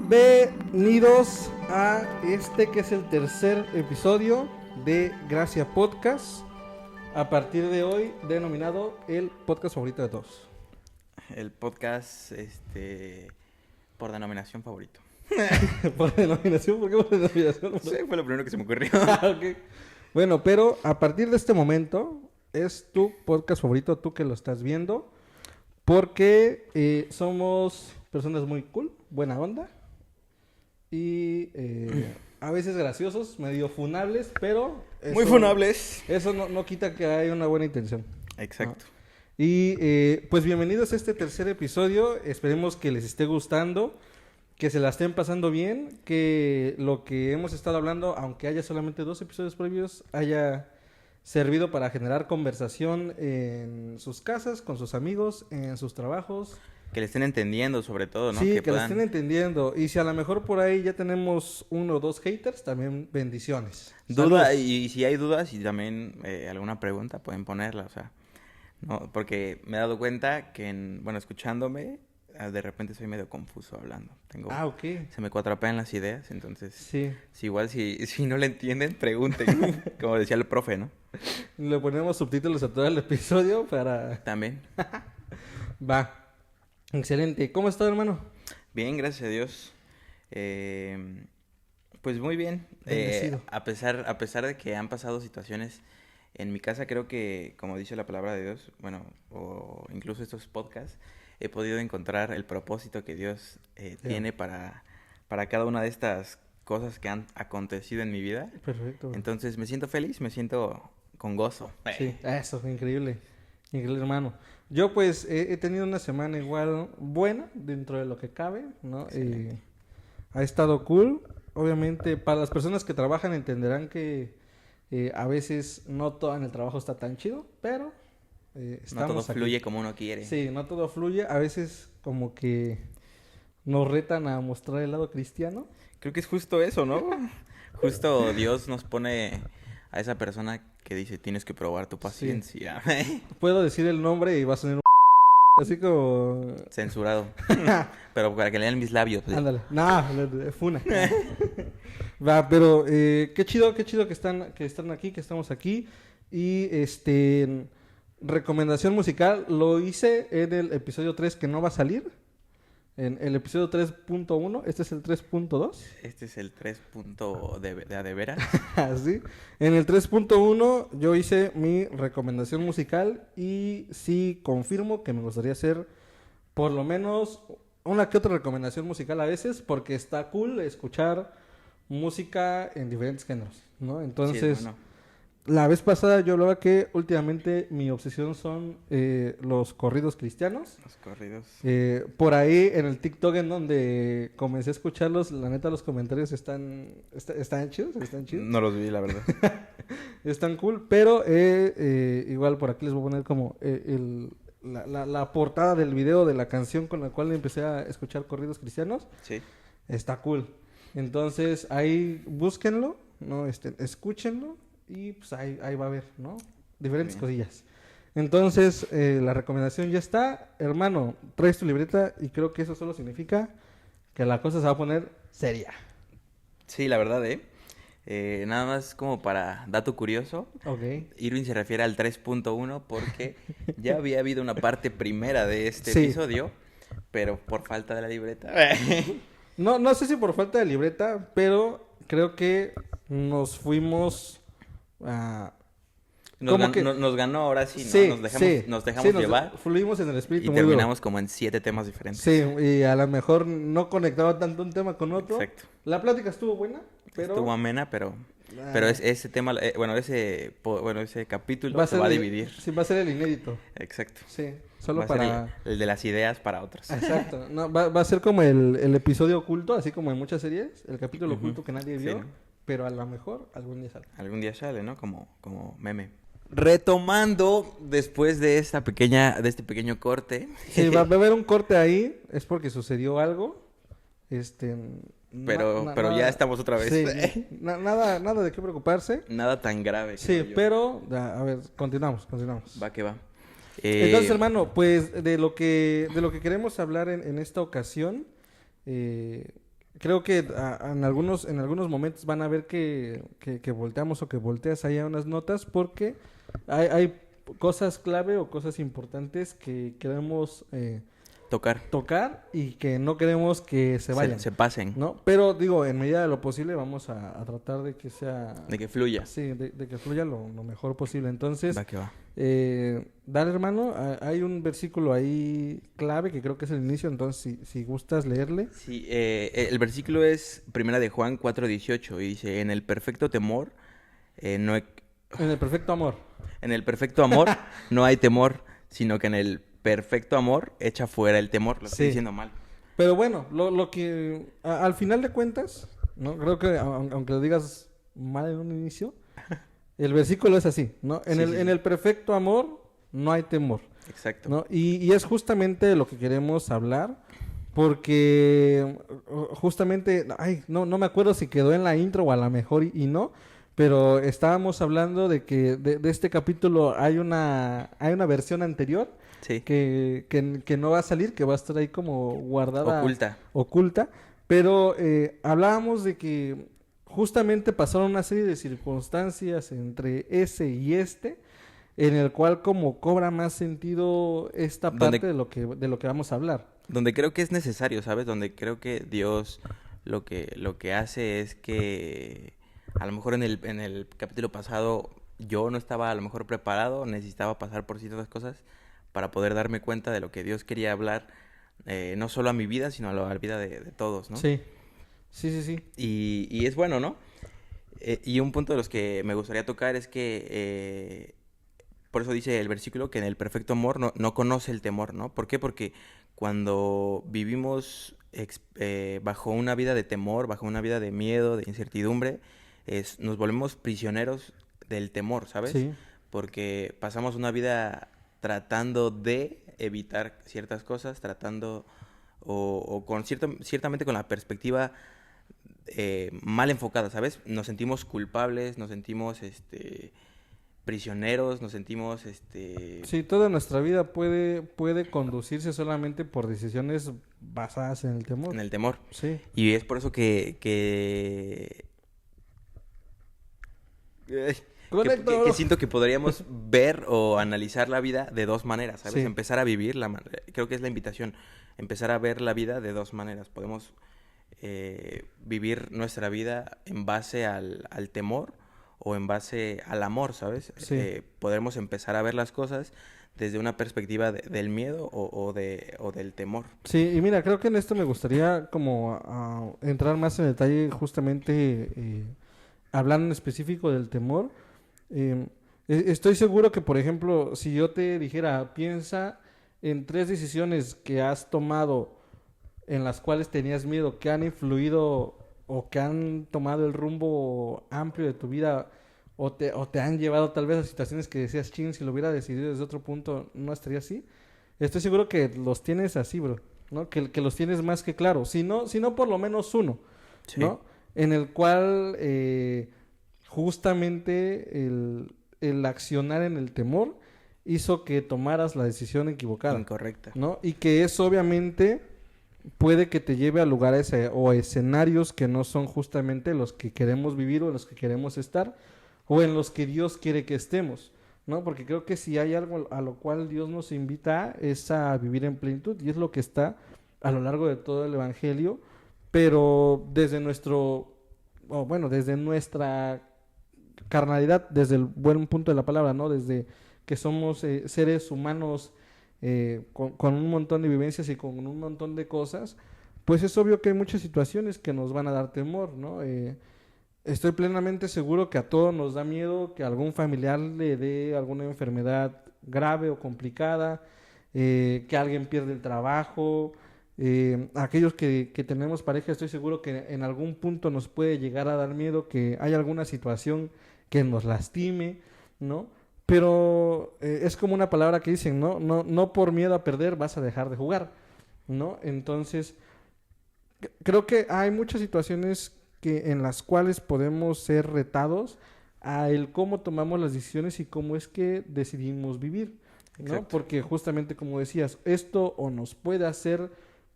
Bienvenidos a este que es el tercer episodio de Gracia Podcast. A partir de hoy denominado el podcast favorito de todos. El podcast, por denominación favorito. ¿Por denominación? ¿Por qué por denominación? No sé, fue lo primero que se me ocurrió. Okay. Bueno, pero a partir de este momento es tu podcast favorito, tú que lo estás viendo, porque somos personas muy cool, buena onda y a veces graciosos, medio funables, pero Muy funables. Eso no quita que haya una buena intención. Exacto. ¿No? Y pues bienvenidos a este tercer episodio, esperemos que les esté gustando, que se la estén pasando bien, que lo que hemos estado hablando, aunque haya solamente 2 episodios previos, haya servido para generar conversación en sus casas, con sus amigos, en sus trabajos. Que le estén entendiendo sobre todo, ¿no? Sí, que puedan... lo estén entendiendo. Y si a lo mejor por ahí ya tenemos 1 o 2 haters, también bendiciones. Duda, y si hay dudas y también alguna pregunta, pueden ponerla, o sea, no, porque me he dado cuenta que, escuchándome, de repente soy medio confuso hablando. Ok. Se me cuatrapean las ideas, entonces, sí. Si no le entienden, pregunten, como decía el profe, ¿no? Le ponemos subtítulos a todo el episodio para... También. Va. Excelente. ¿Cómo estás, hermano? Bien, gracias a Dios. Pues muy bien. A pesar de que han pasado situaciones en mi casa, creo que, como dice la palabra de Dios, o incluso estos podcasts, he podido encontrar el propósito que Dios tiene para cada una de estas cosas que han acontecido en mi vida. Perfecto. Entonces me siento feliz, me siento con gozo. Sí, eso, increíble. Increíble, hermano. Yo pues he tenido una semana igual buena dentro de lo que cabe, ¿no? Ha estado cool. Obviamente para las personas que trabajan entenderán que a veces no todo en el trabajo está tan chido, pero estamos no todo aquí. Fluye como uno quiere. Sí, no todo fluye. A veces como que nos retan a mostrar el lado cristiano. Creo que es justo eso, ¿no? Justo Dios nos pone a esa persona que dice, tienes que probar tu paciencia. Sí. Puedo decir el nombre y va a sonar así como... Censurado. Pero para que lean mis labios. Ándale. Funa. Va, pero qué chido que están aquí, que estamos aquí. Y recomendación musical, lo hice en el episodio 3 que no va a salir. En el episodio 3.1, este es el 3.2. Este es el 3. de veras. Sí. En el 3.1 yo hice mi recomendación musical y sí confirmo que me gustaría hacer por lo menos una que otra recomendación musical a veces, porque está cool escuchar música en diferentes géneros, ¿no? Entonces, sí, la vez pasada yo hablaba que últimamente mi obsesión son los corridos cristianos. Los corridos. Por ahí en el TikTok en donde comencé a escucharlos, la neta los comentarios están chidos, No los vi, la verdad. Están cool, pero igual por aquí les voy a poner como la portada del video de la canción con la cual empecé a escuchar corridos cristianos. Sí. Está cool. Entonces ahí búsquenlo, ¿no? Escúchenlo. Y pues ahí va a haber, ¿no? Diferentes cosillas. Entonces, la recomendación ya está. Hermano, traes tu libreta y creo que eso solo significa que la cosa se va a poner seria. Sí, la verdad, nada más como para dato curioso. Ok. Irwin se refiere al 3.1 porque ya había habido una parte primera de este Sí. episodio, pero por falta de la libreta. No sé si por falta de libreta, pero creo que nos fuimos... Nos ganó ahora sí, ¿no? Nos dejamos llevar. Fluimos en el espíritu. Y terminamos como en 7 temas diferentes. Sí, y a lo mejor no conectaba tanto un tema con otro. Exacto. La plática estuvo buena, pero... Estuvo amena, pero ese tema, ese capítulo se va a dividir. Sí, va a ser el inédito. Exacto. Sí, solo va para... a ser el de las ideas para otros. Exacto. No, va a ser como el episodio oculto, así como en muchas series, el capítulo oculto que nadie vio. Sí. Pero a lo mejor algún día sale. Algún día sale, ¿no? Como meme. Retomando después de este pequeño corte. Sí, va a haber un corte ahí, es porque sucedió algo. Pero ya estamos otra vez. Sí, nada de qué preocuparse. Nada tan grave. Sí, pero a ver, continuamos. Va que va. Entonces, hermano, pues de lo que queremos hablar en esta ocasión, creo que en algunos momentos van a ver que volteamos o que volteas ahí a unas notas porque hay cosas clave o cosas importantes que queremos tocar y que no queremos que se vayan. Se pasen. ¿No? Pero digo, en medida de lo posible vamos a tratar de que sea... De que fluya. Sí, de que fluya lo mejor posible. Entonces, Va que va. dale, hermano, hay un versículo ahí clave que creo que es el inicio, entonces si gustas leerle. Sí, el versículo es Primera de Juan 4:18 y dice, en el perfecto temor no hay... En el perfecto amor. En el perfecto amor no hay temor, sino que en el perfecto amor echa fuera el temor. Lo estoy diciendo mal. Pero bueno, lo que al final de cuentas, ¿no? Creo que aunque lo digas mal en un inicio, el versículo es así, ¿no? En el perfecto amor no hay temor. Exacto. ¿No? Y es justamente de lo que queremos hablar, porque justamente, no me acuerdo si quedó en la intro o a lo mejor y no, pero estábamos hablando de que de este capítulo hay una versión anterior que no va a salir, que va a estar ahí como guardada. Oculta. Pero hablábamos de que justamente pasaron una serie de circunstancias entre ese y en el cual como cobra más sentido esta parte de lo que vamos a hablar. Donde creo que es necesario, ¿sabes? Donde creo que Dios lo que hace es que a lo mejor en el capítulo pasado yo no estaba a lo mejor preparado, necesitaba pasar por ciertas cosas para poder darme cuenta de lo que Dios quería hablar, no solo a mi vida, sino a la vida de todos, ¿no? Sí. Y es bueno, ¿no? Y un punto de los que me gustaría tocar es que, por eso dice el versículo, que en el perfecto amor no conoce el temor, ¿no? ¿Por qué? Porque cuando vivimos bajo una vida de temor, bajo una vida de miedo, de incertidumbre, nos volvemos prisioneros del temor, ¿sabes? Sí. Porque pasamos una vida tratando de evitar ciertas cosas, tratando o ciertamente con la perspectiva mal enfocada, ¿sabes? Nos sentimos culpables, nos sentimos prisioneros, nos sentimos Sí, toda nuestra vida puede conducirse solamente por decisiones basadas en el temor. En el temor. Sí. Y es por eso que siento que podríamos ver o analizar la vida de dos maneras, ¿sabes? Sí. Empezar a vivir, creo que es la invitación, empezar a ver la vida de dos maneras. Podemos vivir nuestra vida en base al temor o en base al amor, ¿sabes? Sí. Podremos empezar a ver las cosas desde una perspectiva del miedo o del temor. Sí, y mira, creo que en esto me gustaría como entrar más en detalle justamente hablando en específico del temor. Estoy seguro que, por ejemplo, si yo te dijera, piensa en 3 decisiones que has tomado en las cuales tenías miedo, que han influido o que han tomado el rumbo amplio de tu vida o te han llevado tal vez a situaciones que decías, chin, si lo hubiera decidido desde otro punto, no estaría así. Estoy seguro que los tienes así, bro, ¿no? Que los tienes más que claro. Si no por lo menos uno, sí. ¿no? En el cual justamente el accionar en el temor hizo que tomaras la decisión equivocada. Incorrecta. ¿No? Y que eso obviamente puede que te lleve a lugares o escenarios que no son justamente los que queremos vivir o en los que queremos estar o en los que Dios quiere que estemos, ¿no? Porque creo que si hay algo a lo cual Dios nos invita es a vivir en plenitud y es lo que está a lo largo de todo el Evangelio, pero desde desde nuestra carnalidad, desde el buen punto de la palabra, ¿no? Desde que somos seres humanos con un montón de vivencias y con un montón de cosas, pues es obvio que hay muchas situaciones que nos van a dar temor, ¿no? Estoy plenamente seguro que a todos nos da miedo que algún familiar le dé alguna enfermedad grave o complicada, que alguien pierda el trabajo. Aquellos que tenemos pareja, estoy seguro que en algún punto nos puede llegar a dar miedo que haya alguna situación que nos lastime, ¿no? Pero es como una palabra que dicen, no por miedo a perder vas a dejar de jugar, ¿no? Entonces, creo que hay muchas situaciones en las cuales podemos ser retados a el cómo tomamos las decisiones y cómo es que decidimos vivir, ¿no? Exacto. Porque justamente como decías, esto o nos puede hacer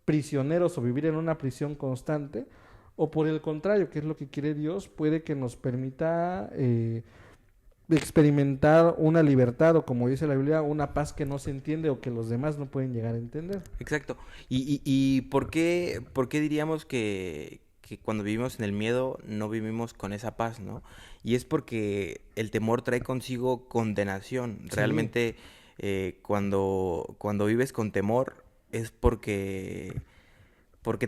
prisioneros o vivir en una prisión constante, o por el contrario, que es lo que quiere Dios, puede que nos permita experimentar una libertad o, como dice la Biblia, una paz que no se entiende o que los demás no pueden llegar a entender. Exacto. ¿Y por qué diríamos que cuando vivimos en el miedo no vivimos con esa paz, ¿no? Y es porque el temor trae consigo condenación. Sí. Realmente cuando vives con temor es porque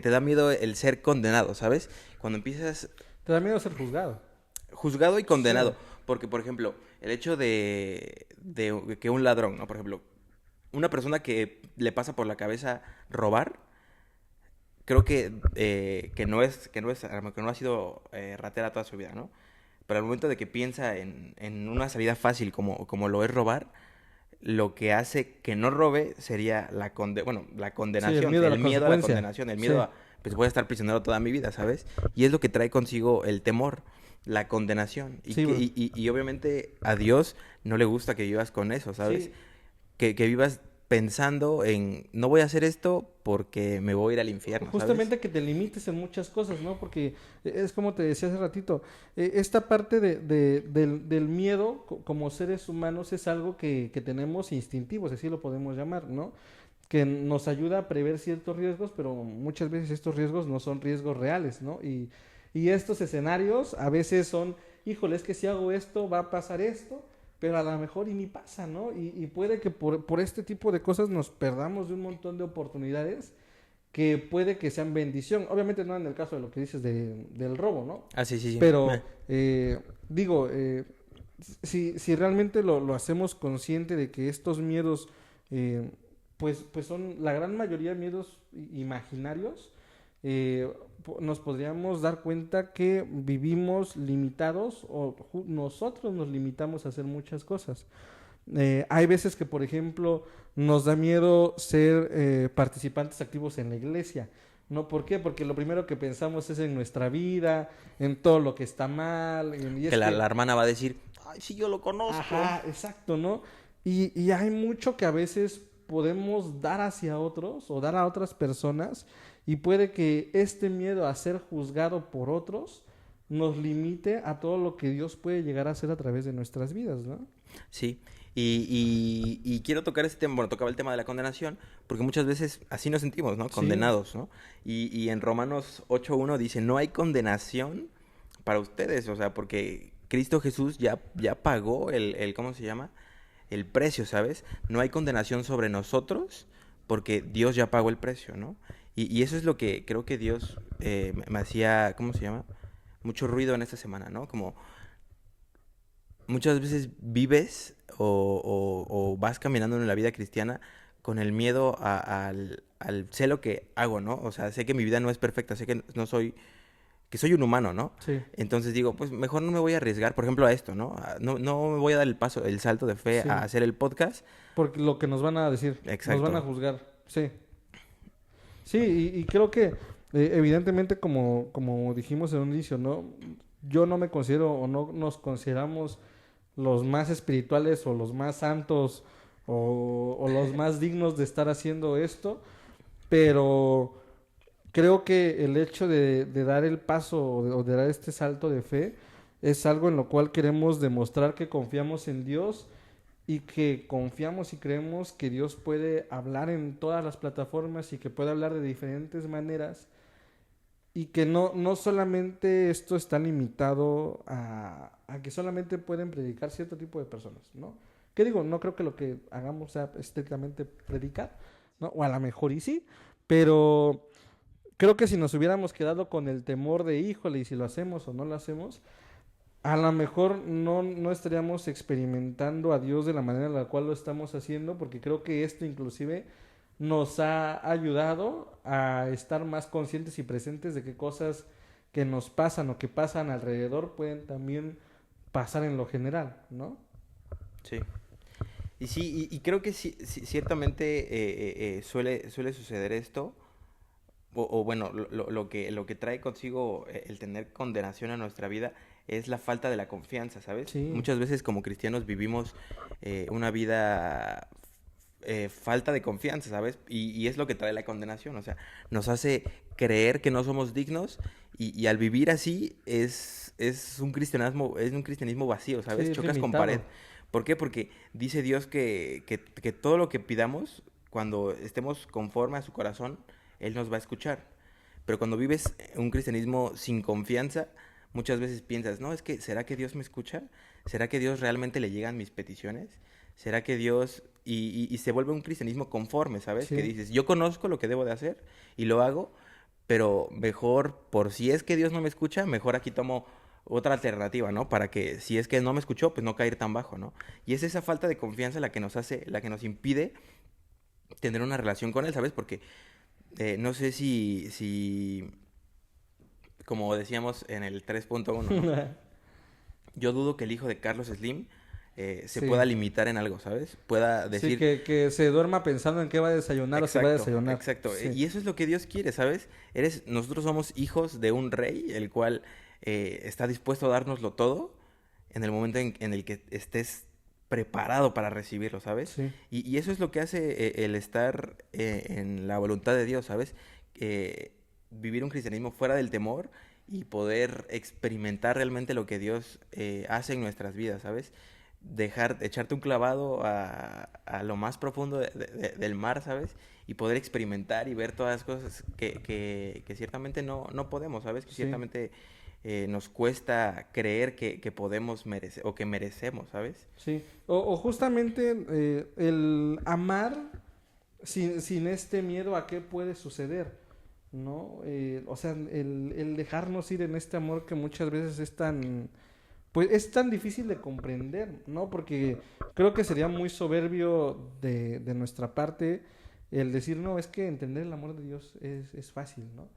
te da miedo el ser condenado, ¿sabes? Cuando empiezas Te da miedo ser juzgado. juzgado y condenado. Sí. Porque, por ejemplo, el hecho de que un ladrón, ¿no? Por ejemplo, una persona que le pasa por la cabeza robar, creo que no ha sido ratera toda su vida, ¿no? Pero al momento de que piensa en una salida fácil como lo es robar, lo que hace que no robe sería la Sí, el condenación, miedo a la el miedo a la consecuencia. condenación, el Sí. miedo a, pues voy a estar prisionero toda mi vida, ¿sabes? Y es lo que trae consigo el temor, la condenación. Sí, bro. Y obviamente a Dios no le gusta que vivas con eso, ¿sabes? Sí, Que vivas pensando en, no voy a hacer esto porque me voy a ir al infierno, ¿sabes? justamente que te limites en muchas cosas, ¿no? Porque es como te decía hace ratito, esta parte del miedo como seres humanos es algo que tenemos instintivo, si así lo podemos llamar, ¿no? Que nos ayuda a prever ciertos riesgos, pero muchas veces estos riesgos no son riesgos reales, ¿no? Y estos escenarios a veces son, híjole, es que si hago esto va a pasar esto, pero a lo mejor y ni pasa, ¿no? Y puede que por este tipo de cosas nos perdamos de un montón de oportunidades que puede que sean bendición. Obviamente no en el caso de lo que dices del robo, ¿no? Ah, sí, sí, sí. Pero digo, si realmente lo hacemos consciente de que estos miedos, eh, pues son la gran mayoría miedos imaginarios, nos podríamos dar cuenta que vivimos limitados o nosotros nos limitamos a hacer muchas cosas. Hay veces que, por ejemplo, nos da miedo ser participantes activos en la iglesia. ¿No? ¿Por qué? Porque lo primero que pensamos es en nuestra vida, en todo lo que está mal. Y Que es la hermana va a decir, ay, sí, yo lo conozco. Ajá, exacto, ¿no? Y hay mucho que a veces podemos dar hacia otros o dar a otras personas y puede que este miedo a ser juzgado por otros nos limite a todo lo que Dios puede llegar a hacer a través de nuestras vidas, ¿no? Sí, y quiero tocar este tema, bueno, tocaba el tema de la condenación, porque muchas veces así nos sentimos, ¿no? Sí, Condenados, ¿no? Y en Romanos 8:1 dice, no hay condenación para ustedes, o sea, porque Cristo Jesús ya pagó ¿cómo se llama? El precio, ¿sabes? No hay condenación sobre nosotros, porque Dios ya pagó el precio, ¿no? Y eso es lo que creo que Dios me hacía, ¿cómo se llama? Mucho ruido en esta semana, ¿no? Como muchas veces vives o vas caminando en la vida cristiana con el miedo al sé lo que hago, ¿no? O sea, sé que mi vida no es perfecta, sé que no soy, que soy un humano, ¿no? sí, Entonces digo, pues mejor no me voy a arriesgar, por ejemplo, a esto, ¿no? No me voy a dar el salto de fe a sí. hacer el podcast. Porque lo que nos van a decir, nos van a Exacto. juzgar, sí. Sí, y creo que evidentemente como dijimos en un inicio, ¿no? Yo no me considero o no nos consideramos los más espirituales o los más santos o los más dignos de estar haciendo esto, pero creo que el hecho de dar el paso o de dar este salto de fe es algo en lo cual queremos demostrar que confiamos en Dios y que confiamos y creemos que Dios puede hablar en todas las plataformas y que puede hablar de diferentes maneras y que no solamente esto está limitado a que solamente pueden predicar cierto tipo de personas, ¿no? ¿Qué digo? No creo que lo que hagamos sea estrictamente predicar, ¿no? O a lo mejor y sí, pero creo que si nos hubiéramos quedado con el temor de, híjole, y si lo hacemos o no lo hacemos, a lo mejor no estaríamos experimentando a Dios de la manera en la cual lo estamos haciendo, porque creo que esto inclusive nos ha ayudado a estar más conscientes y presentes de que cosas que nos pasan o que pasan alrededor pueden también pasar en lo general, ¿no? Sí. Y sí, y creo que sí, ciertamente suele suceder esto. O bueno, lo que trae consigo el tener condenación a nuestra vida es la falta de la confianza, ¿sabes? Sí, Muchas veces como cristianos vivimos una vida falta de confianza, ¿sabes? Y es lo que trae la condenación, o sea, nos hace creer que no somos dignos y al vivir así es un cristianismo vacío, ¿sabes? Sí, es Chocas con pared. limitado. ¿Por qué? Porque dice Dios que todo lo que pidamos, cuando estemos conforme a su corazón, Él nos va a escuchar. Pero cuando vives un cristianismo sin confianza, muchas veces piensas, no, es que, ¿será que Dios me escucha? ¿Será que Dios realmente le llegan mis peticiones? ¿Será que Dios... Y se vuelve un cristianismo conforme, ¿sabes? Que Sí, dices, yo conozco lo que debo de hacer y lo hago, pero mejor, por si es que Dios no me escucha, mejor aquí tomo otra alternativa, ¿no? Para que si es que no me escuchó, pues no caer tan bajo, ¿no? Y es esa falta de confianza la que nos impide tener una relación con Él, ¿sabes? Porque no sé si, como decíamos en el 3.1, ¿no? Yo dudo que el hijo de Carlos Slim se pueda sí. limitar en algo, ¿sabes? Pueda Sí, decir, que se duerma pensando en qué va a desayunar o si va a exacto, desayunar. exacto. Sí, Y eso es lo que Dios quiere, ¿sabes? Nosotros somos hijos de un rey, el cual está dispuesto a dárnoslo todo en el momento en el que estés preparado para recibirlo, ¿sabes? sí, Y eso es lo que hace el estar en la voluntad de Dios, ¿sabes? Vivir un cristianismo fuera del temor y poder experimentar realmente lo que Dios hace en nuestras vidas, ¿sabes? Echarte un clavado a lo más profundo del mar, ¿sabes? Y poder experimentar y ver todas las cosas que ciertamente no podemos, ¿sabes? Que sí, ciertamente nos cuesta creer que podemos merecer o que merecemos, ¿sabes? sí. O justamente el amar sin este miedo a qué puede suceder, ¿no? O sea, el dejarnos ir en este amor que muchas veces es tan, pues es tan difícil de comprender, ¿no? Porque creo que sería muy soberbio de nuestra parte el decir, no, es que entender el amor de Dios es fácil, ¿no?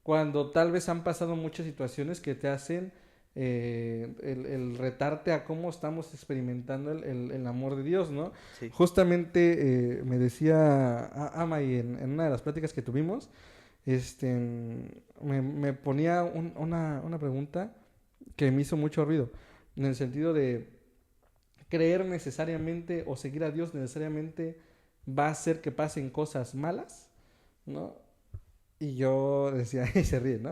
Cuando tal vez han pasado muchas situaciones que te hacen el retarte a cómo estamos experimentando el amor de Dios, ¿no? Sí. Justamente me decía Amay en una de las pláticas que tuvimos, me ponía una pregunta que me hizo mucho ruido, en el sentido de creer necesariamente o seguir a Dios necesariamente va a hacer que pasen cosas malas, ¿no? Y yo decía, y se ríe, ¿no?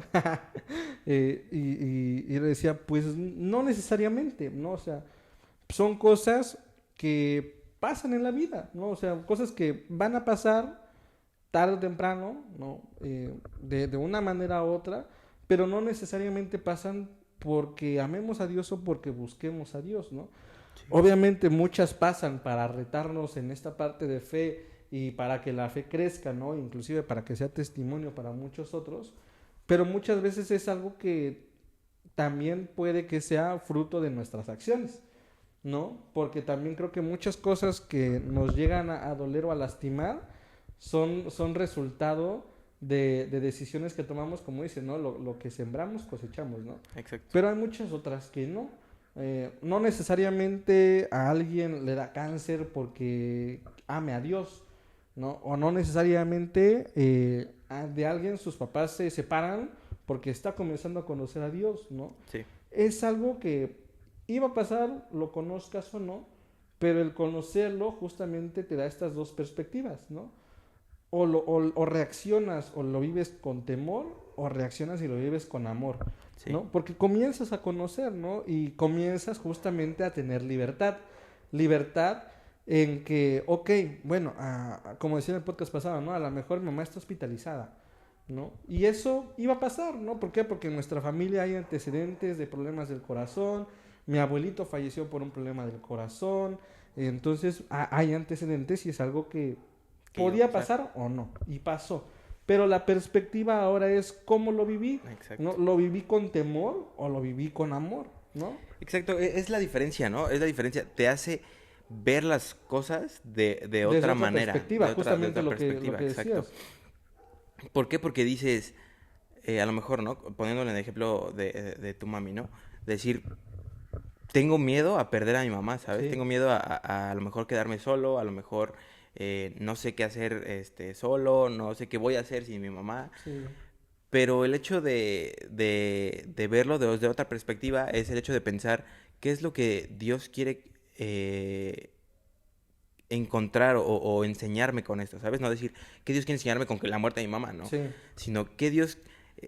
Y le decía, pues no necesariamente, ¿no? O sea, son cosas que pasan en la vida, ¿no? O sea, cosas que van a pasar tarde o temprano, ¿no? De una manera u otra, pero no necesariamente pasan porque amemos a Dios o porque busquemos a Dios, ¿no? Sí. Obviamente muchas pasan para retarnos en esta parte de fe y para que la fe crezca, ¿no? Inclusive para que sea testimonio para muchos otros, pero muchas veces es algo que también puede que sea fruto de nuestras acciones, ¿no? Porque también creo que muchas cosas que nos llegan a doler o a lastimar son resultado de decisiones que tomamos, como dice, ¿no? Lo que sembramos cosechamos, ¿no? Exacto. Pero hay muchas otras que no. No necesariamente a alguien le da cáncer porque ame a Dios, ¿no? O no necesariamente de alguien sus papás se separan porque está comenzando a conocer a Dios, ¿no? Sí. Es algo que iba a pasar, lo conozcas o no, pero el conocerlo justamente te da estas dos perspectivas, ¿no? O reaccionas o lo vives con temor o reaccionas y lo vives con amor, Sí. ¿no? Porque comienzas a conocer, ¿no? Y comienzas justamente a tener libertad. Libertad en que, ok, bueno, como decía en el podcast pasado, ¿no? A lo mejor mi mamá está hospitalizada, ¿no? Y eso iba a pasar, ¿no? ¿Por qué? Porque en nuestra familia hay antecedentes de problemas del corazón, mi abuelito falleció por un problema del corazón, entonces hay antecedentes y es algo que Que iba a podía pasar. pasar o no, y pasó. Pero la perspectiva ahora es cómo lo viví, ¿no? Exacto. ¿Lo viví con temor o lo viví con amor, ¿no? Exacto, es la diferencia, ¿no? Es la diferencia. Te hace ver las cosas de Desde otra otra manera, perspectiva, de justamente otra lo perspectiva, que exacto. decías. ¿Por qué? Porque dices, a lo mejor, ¿no? Poniéndole el ejemplo de tu mami, ¿no? Decir, tengo miedo a perder a mi mamá, ¿sabes? Sí, Tengo miedo a lo mejor quedarme solo, a lo mejor no sé qué hacer solo, no sé qué voy a hacer sin mi mamá. sí, Pero el hecho de verlo desde otra perspectiva es el hecho de pensar qué es lo que Dios quiere encontrar o enseñarme con esto, ¿sabes? No decir, ¿qué Dios quiere enseñarme con que la muerte de mi mamá? No. Sí. Sino, ¿qué Dios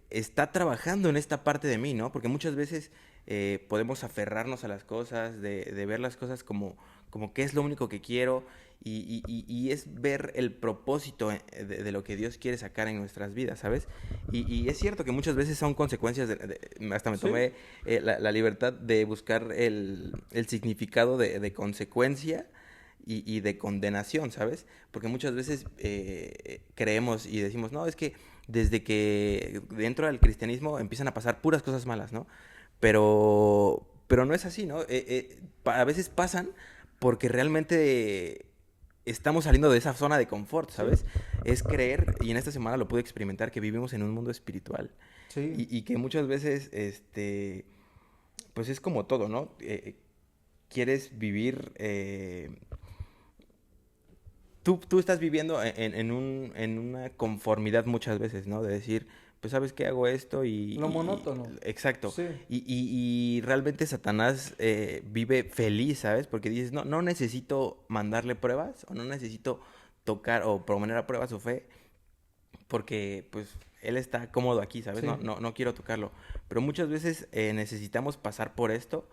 está trabajando en esta parte de mí, ¿no? Porque muchas veces podemos aferrarnos a las cosas, de ver las cosas como qué es lo único que quiero y es ver el propósito de lo que Dios quiere sacar en nuestras vidas, ¿sabes? Y es cierto que muchas veces son consecuencias, hasta me tomé la libertad de buscar el significado de consecuencia y de condenación, ¿sabes? Porque muchas veces creemos y decimos, no, es que desde que dentro del cristianismo empiezan a pasar puras cosas malas, ¿no? Pero no es así, ¿no? A veces pasan porque realmente estamos saliendo de esa zona de confort, ¿sabes? Sí. Es creer, y en esta semana lo pude experimentar, que vivimos en un mundo espiritual. Sí. Y que muchas veces, pues es como todo, ¿no? Quieres vivir... Tú estás viviendo en una conformidad muchas veces, ¿no? De decir, pues sabes que hago esto y... Lo monótono. Exacto. Sí. Y realmente Satanás vive feliz, ¿sabes? Porque dices, no necesito mandarle pruebas o no necesito tocar o poner a prueba su fe porque pues él está cómodo aquí, ¿sabes? Sí. No quiero tocarlo. Pero muchas veces necesitamos pasar por esto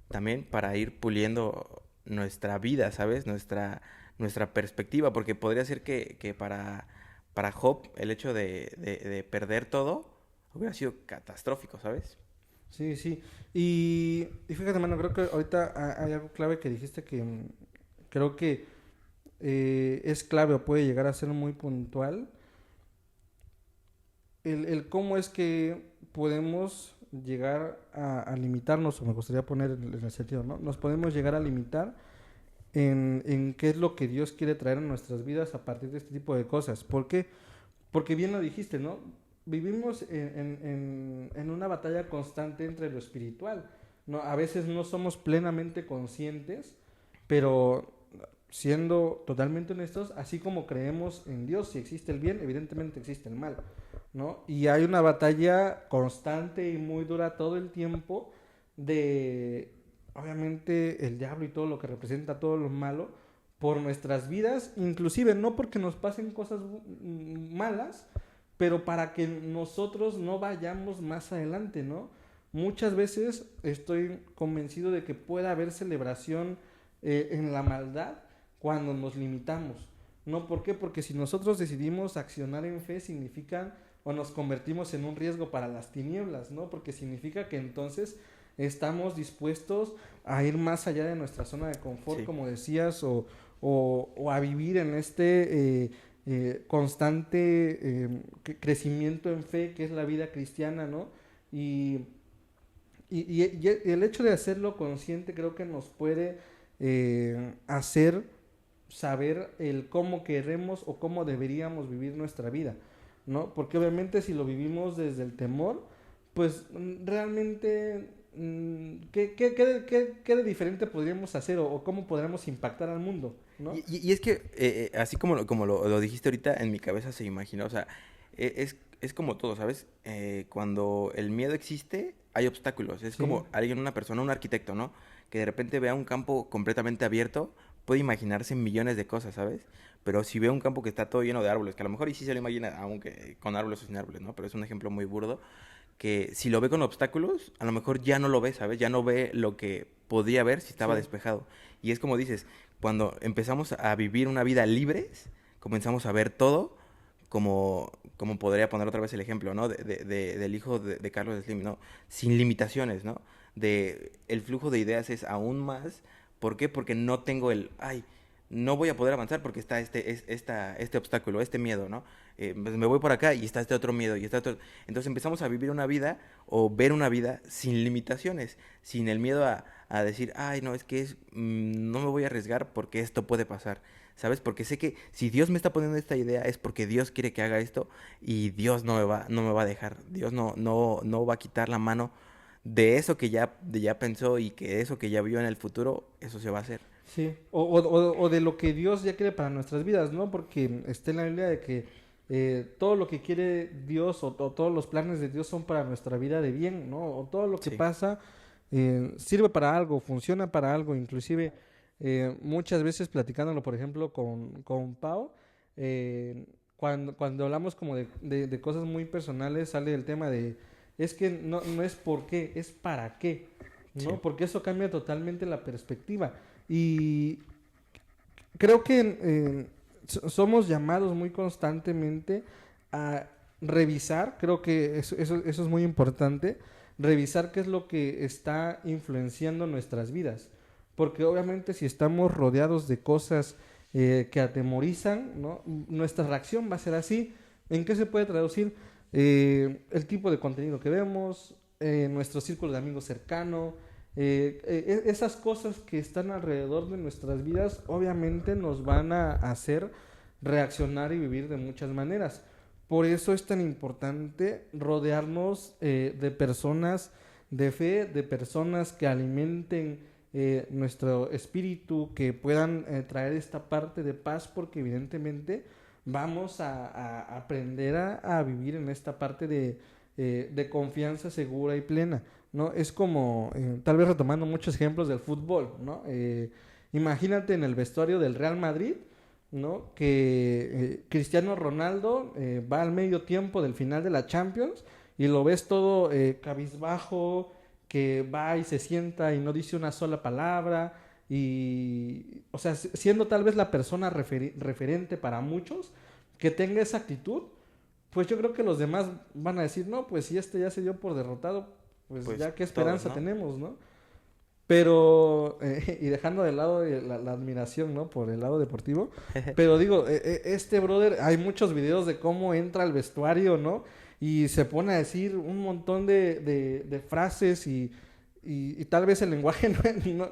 también para ir puliendo nuestra vida, ¿sabes? Nuestra perspectiva, porque podría ser que para Job el hecho de perder todo hubiera sido catastrófico, ¿sabes? Sí, sí. Y fíjate, mano, creo que ahorita hay algo clave que dijiste que creo que es clave o puede llegar a ser muy puntual. El cómo es que podemos llegar a limitarnos, o me gustaría poner en el sentido, ¿no? Nos podemos llegar a limitar en qué es lo que Dios quiere traer a nuestras vidas a partir de este tipo de cosas. ¿Por qué? Porque bien lo dijiste, ¿no? Vivimos en una batalla constante entre lo espiritual, ¿no? A veces no somos plenamente conscientes, pero siendo totalmente honestos, así como creemos en Dios, si existe el bien, evidentemente existe el mal, ¿no? Y hay una batalla constante y muy dura todo el tiempo de... obviamente el diablo y todo lo que representa, todo lo malo, por nuestras vidas, inclusive no porque nos pasen cosas malas, pero para que nosotros no vayamos más adelante, ¿no? Muchas veces estoy convencido de que puede haber celebración en la maldad cuando nos limitamos, ¿no? ¿Por qué? Porque si nosotros decidimos accionar en fe, significa o nos convertimos en un riesgo para las tinieblas, ¿no? Porque significa que entonces estamos dispuestos a ir más allá de nuestra zona de confort, sí, como decías, o a vivir en este constante crecimiento en fe que es la vida cristiana, ¿no? Y el hecho de hacerlo consciente creo que nos puede hacer saber el cómo queremos o cómo deberíamos vivir nuestra vida, ¿no? Porque obviamente si lo vivimos desde el temor, pues realmente... ¿Qué de diferente podríamos hacer o cómo podríamos impactar al mundo, ¿no? Y es que, así como lo dijiste ahorita, en mi cabeza se imaginó, o sea, es como todo, ¿sabes? Cuando el miedo existe, hay obstáculos. Es sí, como una persona, un arquitecto, ¿no? Que de repente vea un campo completamente abierto, puede imaginarse millones de cosas, ¿sabes? Pero si ve un campo que está todo lleno de árboles, que a lo mejor y sí se lo imagina, aunque con árboles o sin árboles, ¿no? Pero es un ejemplo muy burdo, que si lo ve con obstáculos, a lo mejor ya no lo ve, ¿sabes? Ya no ve lo que podía ver si estaba sí, despejado. Y es como dices, cuando empezamos a vivir una vida libres, comenzamos a ver todo como podría poner otra vez el ejemplo, ¿no? Del hijo de Carlos Slim, ¿no? Sin limitaciones, ¿no? El flujo de ideas es aún más. ¿Por qué? Porque no tengo no voy a poder avanzar porque está este obstáculo, este miedo, ¿no? Pues me voy por acá y está este otro miedo y está otro... Entonces empezamos a vivir una vida o ver una vida sin limitaciones, sin el miedo a decir, no, es que no me voy a arriesgar porque esto puede pasar, ¿sabes? Porque sé que si Dios me está poniendo esta idea es porque Dios quiere que haga esto y Dios no me va a dejar, Dios no va a quitar la mano de eso que ya pensó y que eso que ya vio en el futuro, eso se va a hacer. Sí, o de lo que Dios ya quiere para nuestras vidas, ¿no? Porque está en la Biblia de que todo lo que quiere Dios o todos los planes de Dios son para nuestra vida de bien, ¿no? O todo lo que sí, pasa sirve para algo, funciona para algo, inclusive Muchas veces platicándolo, por ejemplo, con Pau, cuando hablamos como de cosas muy personales, sale el tema de, es que no es por qué, es para qué, Sí. ¿no? Porque eso cambia totalmente la perspectiva. Y creo que somos llamados muy constantemente a revisar, creo que eso es muy importante, revisar qué es lo que está influenciando nuestras vidas. Porque obviamente si estamos rodeados de cosas que atemorizan, ¿no? Nuestra reacción va a ser así. ¿En qué se puede traducir? El tipo de contenido que vemos, nuestro círculo de amigos cercano, esas cosas que están alrededor de nuestras vidas obviamente nos van a hacer reaccionar y vivir de muchas maneras. Por eso es tan importante rodearnos de personas de fe, de personas que alimenten nuestro espíritu, que puedan traer esta parte de paz, porque evidentemente vamos a aprender a vivir en esta parte de confianza segura y plena, ¿no? Es como, tal vez retomando muchos ejemplos del fútbol, ¿no? Imagínate en el vestuario del Real Madrid, ¿no? Que Cristiano Ronaldo va al medio tiempo del final de la Champions y lo ves todo cabizbajo, que va y se sienta y no dice una sola palabra y, o sea, siendo tal vez la persona referente para muchos que tenga esa actitud, pues yo creo que los demás van a decir, no, pues si este ya se dio por derrotado, pues Pues ya qué todos, esperanza ¿no? tenemos, ¿no? Pero, y dejando de lado la admiración, ¿no? Por el lado deportivo. Pero digo, este brother, hay muchos videos de cómo entra al vestuario, ¿no? Y se pone a decir un montón de frases y tal vez el lenguaje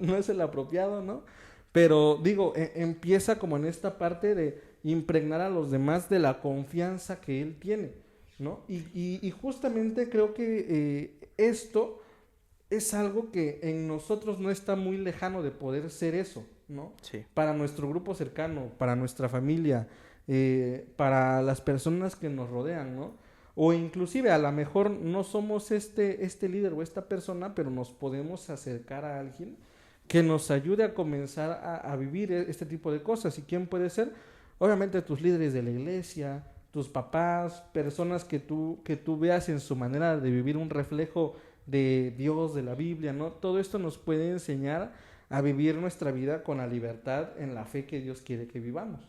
no es el apropiado, ¿no? Pero digo, empieza como en esta parte de impregnar a los demás de la confianza que él tiene, ¿no? Y justamente creo que esto es algo que en nosotros no está muy lejano de poder ser eso, ¿no? Sí. Para nuestro grupo cercano, para nuestra familia, para las personas que nos rodean, ¿no? O inclusive a lo mejor no somos este líder o esta persona, pero nos podemos acercar a alguien que nos ayude a comenzar a vivir este tipo de cosas. ¿Y quién puede ser? Obviamente tus líderes de la iglesia, tus papás, personas que tú veas en su manera de vivir un reflejo de Dios, de la Biblia, ¿no? Todo esto nos puede enseñar a vivir nuestra vida con la libertad en la fe que Dios quiere que vivamos.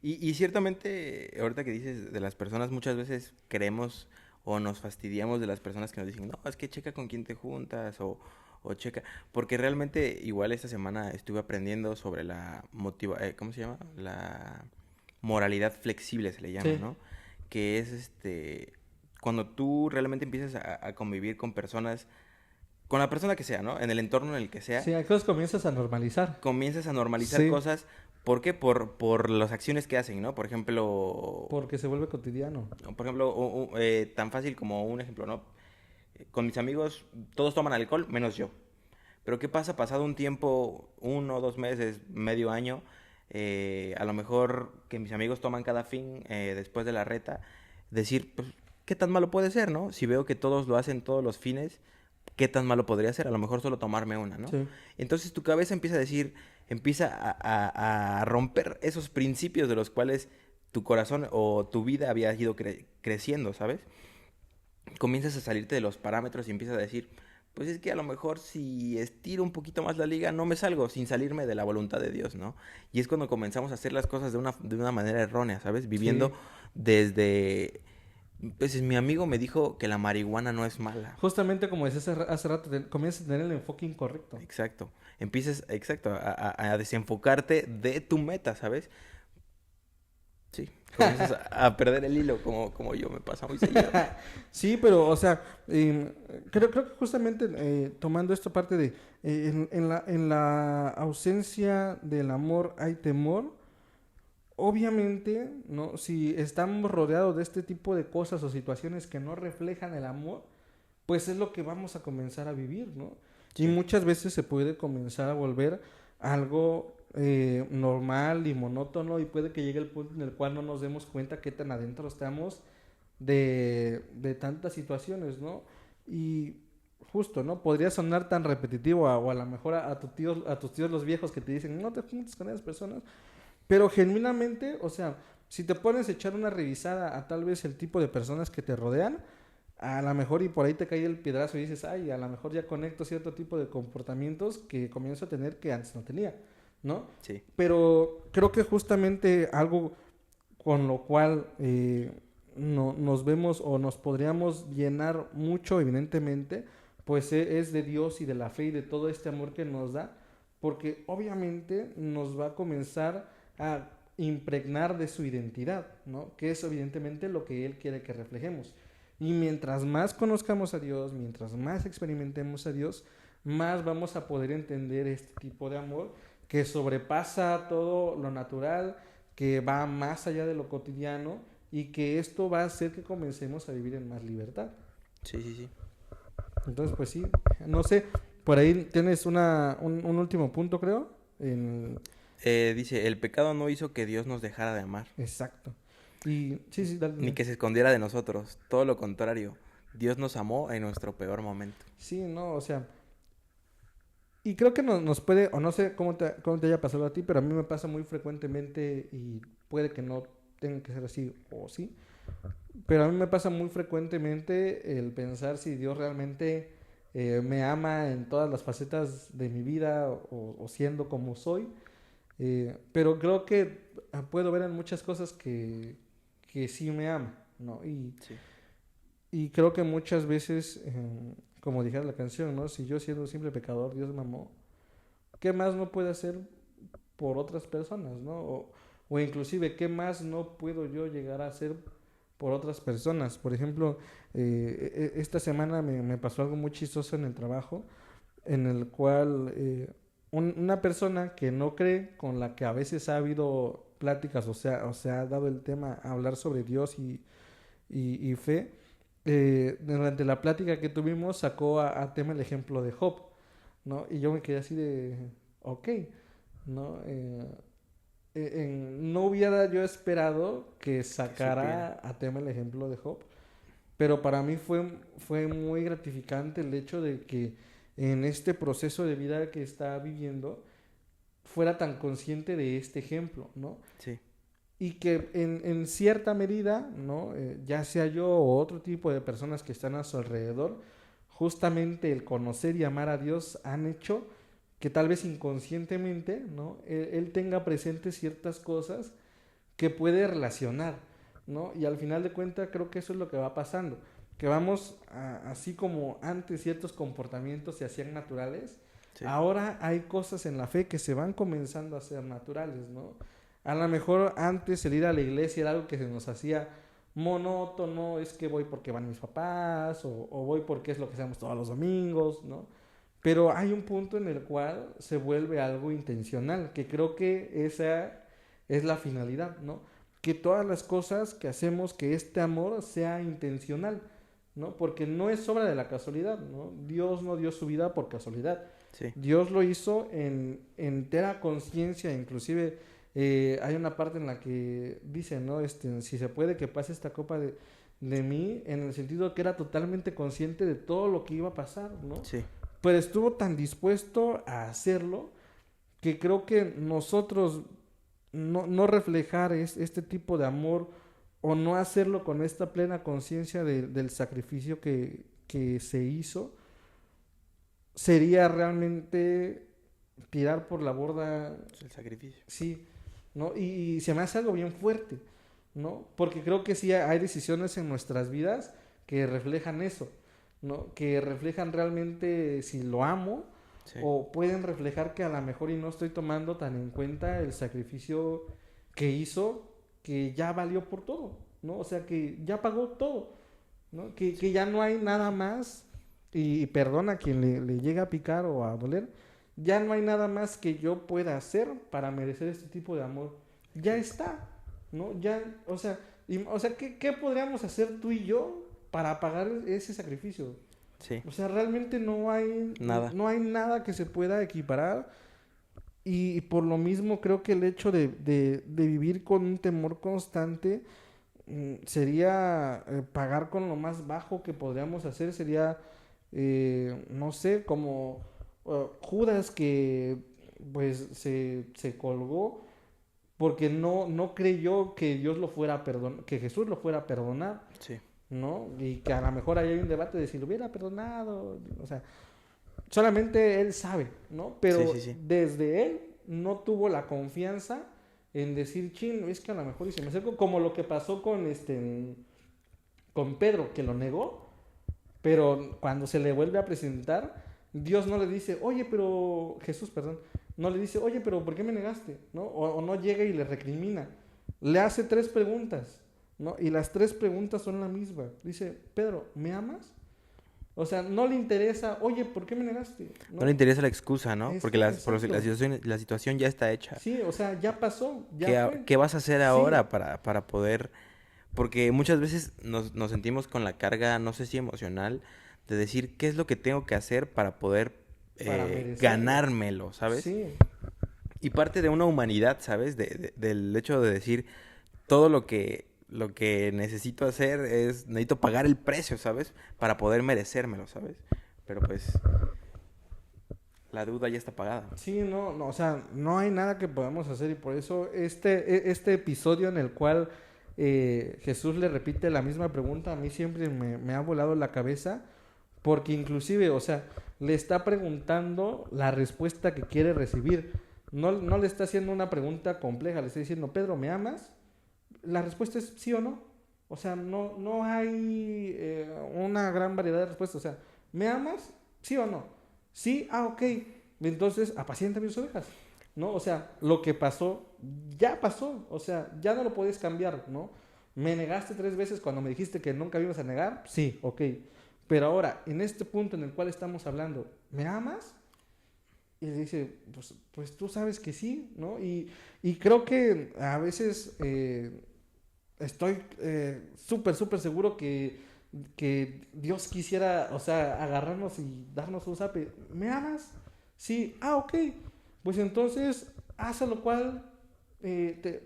Y ciertamente, ahorita que dices de las personas, muchas veces creemos o nos fastidiamos de las personas que nos dicen, no, es que checa con quién te juntas o checa, porque realmente igual esta semana estuve aprendiendo sobre ¿cómo se llama? La moralidad flexible se le llama, Sí. ¿no? Que es cuando tú realmente empiezas a convivir con personas, con la persona que sea, ¿no? En el entorno en el que sea, Sí, hay cosas que comienzas a normalizar. comienzas a normalizar Sí, cosas. ¿Por qué? Por las acciones que hacen, ¿no? Por ejemplo, porque se vuelve cotidiano. tan fácil como un ejemplo, ¿no? Con mis amigos todos toman alcohol, menos yo. Pero ¿qué pasa pasado un tiempo, 1, 2 meses, medio año? A lo mejor que mis amigos toman cada fin después de la reta, decir, pues, ¿qué tan malo puede ser, no? Si veo que todos lo hacen todos los fines, ¿qué tan malo podría ser? A lo mejor solo tomarme una, ¿no? Sí. Entonces tu cabeza empieza a decir, empieza a romper esos principios de los cuales tu corazón o tu vida había ido creciendo, ¿sabes? Comienzas a salirte de los parámetros y empiezas a decir, pues es que a lo mejor si estiro un poquito más la liga no me salgo sin salirme de la voluntad de Dios, ¿no? Y es cuando comenzamos a hacer las cosas de una manera errónea, ¿sabes? Viviendo Sí. desde... Pues mi amigo me dijo que la marihuana no es mala. Justamente como decías hace rato, comienzas a tener el enfoque incorrecto. Exacto. Empiezas, exacto, a desenfocarte de tu meta, ¿sabes? Sí. Comienzas a perder el hilo como yo me pasa muy seguido. Sí, pero, o sea, creo que justamente tomando esta parte de en la ausencia del amor hay temor. Obviamente, ¿no? Si estamos rodeados de este tipo de cosas o situaciones que no reflejan el amor, pues es lo que vamos a comenzar a vivir, ¿no? Y Sí. muchas veces se puede comenzar a volver algo normal y monótono y puede que llegue el punto en el cual no nos demos cuenta qué tan adentro estamos de tantas situaciones, ¿no? Y justo, ¿no? Podría sonar tan repetitivo o a lo mejor a tus tíos los viejos que te dicen, no te juntes con esas personas, pero genuinamente, o sea, si te pones a echar una revisada a tal vez el tipo de personas que te rodean, a lo mejor y por ahí te cae el piedrazo y dices, ay, a lo mejor ya conecto cierto tipo de comportamientos que comienzo a tener que antes no tenía, ¿no? Sí. Pero creo que justamente algo con lo cual nos vemos o nos podríamos llenar mucho, evidentemente, pues es de Dios y de la fe y de todo este amor que nos da, porque obviamente nos va a comenzar a impregnar de su identidad, ¿no? Que es evidentemente lo que Él quiere que reflejemos. Y mientras más conozcamos a Dios, mientras más experimentemos a Dios, más vamos a poder entender este tipo de amor que sobrepasa todo lo natural, que va más allá de lo cotidiano y que esto va a hacer que comencemos a vivir en más libertad. Sí, sí, sí. Entonces, pues sí, no sé, por ahí tienes un último punto, creo. Dice, el pecado no hizo que Dios nos dejara de amar. Exacto. Y sí, sí, dale. Ni que se escondiera de nosotros. Todo lo contrario. Dios nos amó en nuestro peor momento. Sí, no, o sea, y creo que nos puede, o no sé cómo te haya pasado a ti, pero a mí me pasa muy frecuentemente y puede que no tenga que ser así, o sí, pero a mí me pasa muy frecuentemente el pensar si Dios realmente me ama en todas las facetas de mi vida o siendo como soy, pero creo que puedo ver en muchas cosas que sí me ama, ¿no? Sí. Y creo que muchas veces, como dijera la canción, ¿no? Si yo siendo un simple pecador, Dios me amó, ¿qué más no puede hacer por otras personas, ¿no? O inclusive, ¿qué más no puedo yo llegar a hacer por otras personas? Por ejemplo, esta semana me pasó algo muy chistoso en el trabajo, en el cual una persona que no cree, con la que a veces ha habido pláticas, o sea, ha dado el tema a hablar sobre Dios y fe, durante la plática que tuvimos sacó a tema el ejemplo de Job, ¿no? Y yo me quedé así de, ok, ¿no? No hubiera yo esperado que sacara a tema el ejemplo de Job, pero para mí fue muy gratificante el hecho de que en este proceso de vida que está viviendo fuera tan consciente de este ejemplo, ¿no? Sí. Y que en cierta medida, ¿no? Ya sea yo o otro tipo de personas que están a su alrededor, justamente el conocer y amar a Dios han hecho que tal vez inconscientemente, ¿no? Él tenga presentes ciertas cosas que puede relacionar, ¿no? Y al final de cuentas creo que eso es lo que va pasando, que vamos, así como antes ciertos comportamientos se hacían naturales, Sí. ahora hay cosas en la fe que se van comenzando a ser naturales, ¿no? A lo mejor antes el ir a la iglesia era algo que se nos hacía monótono, es que voy porque van mis papás, o voy porque es lo que hacemos todos los domingos, ¿no? Pero hay un punto en el cual se vuelve algo intencional, que creo que esa es la finalidad, ¿no? Que todas las cosas que hacemos, que este amor sea intencional, ¿no? Porque no es obra de la casualidad, ¿no? Dios no dio su vida por casualidad. Sí. Dios lo hizo en entera conciencia, inclusive hay una parte en la que dice, ¿no? Si se puede que pase esta copa de mí, en el sentido que era totalmente consciente de todo lo que iba a pasar, ¿no? Sí. Pero estuvo tan dispuesto a hacerlo que creo que nosotros no reflejar este tipo de amor o no hacerlo con esta plena conciencia del sacrificio que se hizo, sería realmente tirar por la borda El sacrificio. sí, ¿no? Y se me hace algo bien fuerte, ¿no? Porque creo que sí hay decisiones en nuestras vidas que reflejan eso, ¿no? Que reflejan realmente si lo amo, Sí. o pueden reflejar que a lo mejor y no estoy tomando tan en cuenta el sacrificio que hizo, que ya valió por todo, ¿no? O sea, que ya pagó todo, ¿no? Que ya no hay nada más, y perdona a quien le llega a picar o a doler, ya no hay nada más que yo pueda hacer para merecer este tipo de amor. Ya está, ¿no? Ya, o sea, ¿qué podríamos hacer tú y yo para pagar ese sacrificio? Sí. O sea, realmente no hay Nada. no hay nada que se pueda equiparar. Y por lo mismo creo que el hecho de vivir con un temor constante sería pagar con lo más bajo que podríamos hacer, sería no sé, como Judas que pues se colgó porque no creyó que Dios lo fuera a perdonar, que Jesús lo fuera a perdonar, Sí. ¿no? Y que a lo mejor ahí hay un debate de si lo hubiera perdonado, o sea, solamente él sabe, ¿no? Sí, Pero sí, sí. desde él no tuvo la confianza en decir, chin, es que a lo mejor y se me acerco, como lo que pasó con Pedro, que lo negó, pero cuando se le vuelve a presentar, Dios no le dice, oye, pero, Jesús, perdón, no le dice, oye, pero ¿por qué me negaste? ¿No? O no llega y le recrimina. Le hace 3 preguntas, ¿no? Y las 3 preguntas son la misma. Dice, Pedro, ¿me amas? O sea, no le interesa, oye, ¿por qué me negaste? No ¿No? le interesa la excusa, ¿no? Porque Exacto. la situación ya está hecha. Sí, o sea, ya pasó, ya fue. ¿Qué vas a hacer Sí, ahora para poder...? Porque muchas veces nos sentimos con la carga, no sé si emocional, de decir qué es lo que tengo que hacer para poder para merecerlo. ganármelo, ¿sabes? Sí, Y parte de una humanidad, ¿sabes? Del hecho de decir todo lo que necesito hacer es, necesito pagar el precio, ¿sabes? Para poder merecérmelo, ¿sabes? Pero pues la deuda ya está pagada. sí, no, o sea, no hay nada que podamos hacer y por eso este episodio en el cual Jesús le repite la misma pregunta, a mí siempre me ha volado la cabeza, porque inclusive, o sea, le está preguntando la respuesta que quiere recibir. No le está haciendo una pregunta compleja, le está diciendo, Pedro, ¿me amas? La respuesta es sí o no. O sea, no hay una gran variedad de respuestas. O sea, ¿me amas? ¿Sí o no? Sí, ok. Entonces, apacienta mis ovejas. ¿No? O sea, lo que pasó, ya pasó. O sea, ya no lo puedes cambiar, ¿no? Me negaste 3 veces cuando me dijiste que nunca me ibas a negar. Sí, ok. Pero ahora, en este punto en el cual estamos hablando, ¿me amas? Y le dice, pues tú sabes que sí, ¿no? Y creo que a veces estoy súper seguro que Dios quisiera, o sea, agarrarnos y darnos un zape. ¿Me amas? Sí, ok. Pues entonces, haz a lo cual,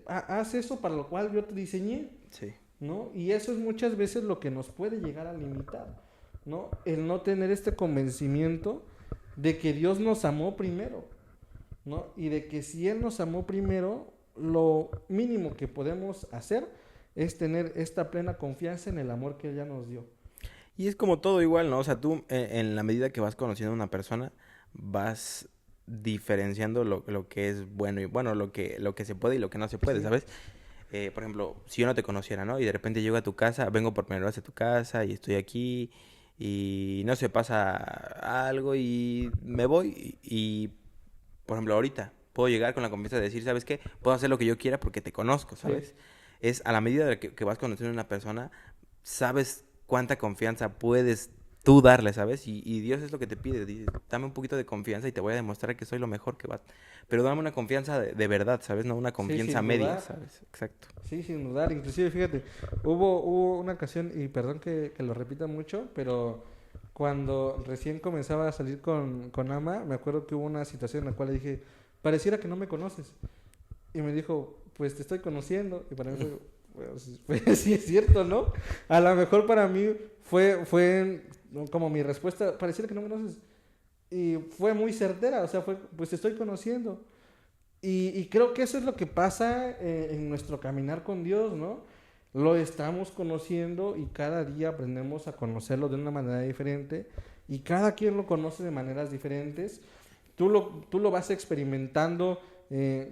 haz eso para lo cual yo te diseñé, Sí. ¿no? Y eso es muchas veces lo que nos puede llegar a limitar, ¿no? El no tener este convencimiento de que Dios nos amó primero, ¿no? Y de que si Él nos amó primero, lo mínimo que podemos hacer es tener esta plena confianza en el amor que Él ya nos dio. Y es como todo igual, ¿no? O sea, tú en la medida que vas conociendo a una persona, vas diferenciando lo que es bueno y bueno, lo que se puede y lo que no se puede, Sí, ¿sabes? Por ejemplo, si yo no te conociera, ¿no? Y de repente llego a tu casa, vengo por primera vez a tu casa y estoy aquí y no sé, pasa algo y me voy por ejemplo, ahorita puedo llegar con la confianza de decir, ¿sabes qué? Puedo hacer lo que yo quiera porque te conozco, sí, ¿sabes? Es a la medida de que vas conociendo a una persona, sabes cuánta confianza puedes tú darle, ¿sabes? Y Dios es lo que te pide, dice, dame un poquito de confianza y te voy a demostrar que soy lo mejor que va. Pero dame una confianza de verdad, ¿sabes? No una sí, confianza sin media, dudar. ¿sabes? Exacto. Sí, sin dudar. Inclusive, fíjate, hubo una ocasión, y perdón que lo repita mucho, pero cuando recién comenzaba a salir con Ama, me acuerdo que hubo una situación en la cual le dije, pareciera que no me conoces. Y me dijo, pues te estoy conociendo. Y para mí fue, pues, sí es cierto, ¿no? A lo mejor para mí fue como mi respuesta, pareciera que no me conoces. Y fue muy certera, o sea, fue, pues te estoy conociendo. Y creo que eso es lo que pasa en nuestro caminar con Dios, ¿no? Lo estamos conociendo y cada día aprendemos a conocerlo de una manera diferente y cada quien lo conoce de maneras diferentes. Tú lo vas experimentando